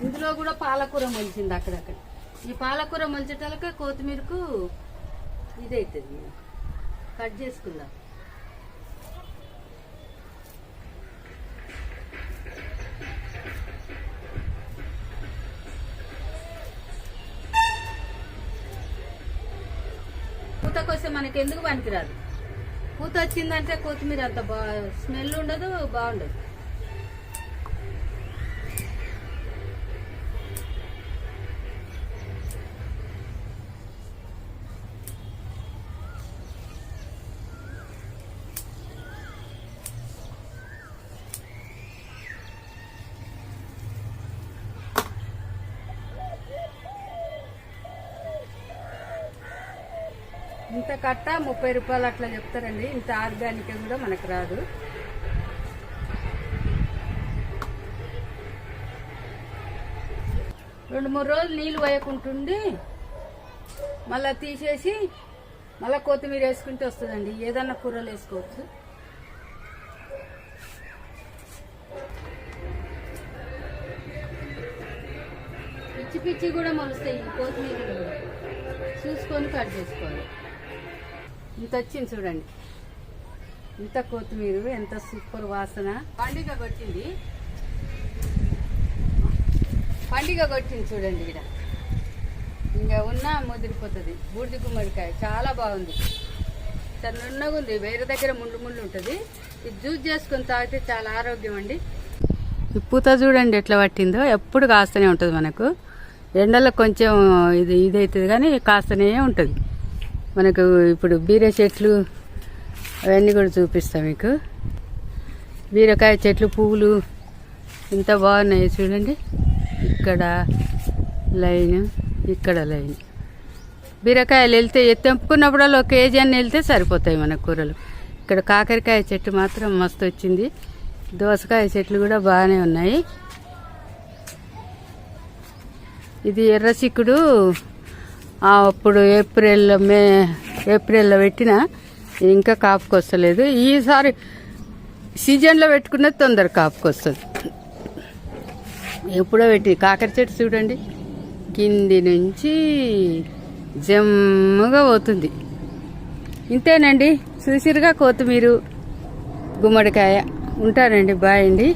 ఇందులో కూడా పాలకూర మొలిచింది అక్కడక్కడ. ఈ పాలకూర మొలిచేటాలకే కొత్తిమీరకు ఇదవుతుంది. కట్ చేసుకుందాం. పూతకొస్తే మనకి ఎందుకు పనికిరాదు. పూత వచ్చిందంటే కొత్తిమీర అంత స్మెల్ ఉండదు, బాగుండదు. ఇంత కట్ట 30 రూపాయలు అట్లా చెప్తారండి. ఇంత ఆర్గానిక్ కూడా మనకు రాదు. రెండు మూడు రోజులు నీళ్ళు పోయకుంటుండి మళ్ళీ తీసేసి మళ్ళీ కొత్తిమీర వేసుకుంటే వస్తుందండి. ఏదన్నా కూరలు వేసుకోవచ్చు. పిచ్చి పిచ్చి కూడా మొలుస్తాయి. కొత్తిమీర కూడా చూసుకొని కట్ చేసుకోవాలి. ఇంత వచ్చింది చూడండి. ఇంత కొత్తిమీర, ఎంత సూపర్ వాసన. పండుగ కొట్టింది చూడండి. ఇక్కడ ఇంకా ఉన్నా ముదిరిపోతుంది. బూడిది గుమ్మడికాయ చాలా బాగుంది. నున్నగా ఉంది. వేరే దగ్గర ముళ్ళు ముళ్ళు ఉంటుంది. ఇది జ్యూస్ చేసుకొని తాగితే చాలా ఆరోగ్యం అండి. ఈ పూత చూడండి ఎట్లా పట్టిందో. ఎప్పుడు కాస్తూనే ఉంటుంది. మనకు ఎండలో కొంచెం ఇదవుతుంది కానీ కాస్తూనే ఉంటుంది మనకు. ఇప్పుడు బీర చెట్లు అవన్నీ కూడా చూపిస్తాం మీకు. బీరకాయ చెట్లు, పువ్వులు ఇంత బాగున్నాయి చూడండి. ఇక్కడ లైన్, ఇక్కడ లైన్. బీరకాయలు వెళ్తే తెంపుకున్నప్పుడల్లా 1 కేజీ అని వెళ్తే సరిపోతాయి మన కూరలు. ఇక్కడ కాకరకాయ చెట్టు మాత్రం మస్తు వచ్చింది. దోసకాయ చెట్లు కూడా బాగానే ఉన్నాయి. ఇది ఎర్ర చిక్కుడు అప్పుడు ఏప్రిల్లో పెట్టిన ఇంకా కాపుకొస్తలేదు. ఈసారి సీజన్లో పెట్టుకున్నది తొందర కాపుకొస్తుంది. ఎప్పుడో పెట్టి కాకర చెట్టు చూడండి కింది నుంచి జమ్ముగా పోతుంది. ఇంతేనండి. చూసిరుగా కొత్తిమీర, గుమ్మడికాయ. ఉంటానండి. బాయ్ అండి.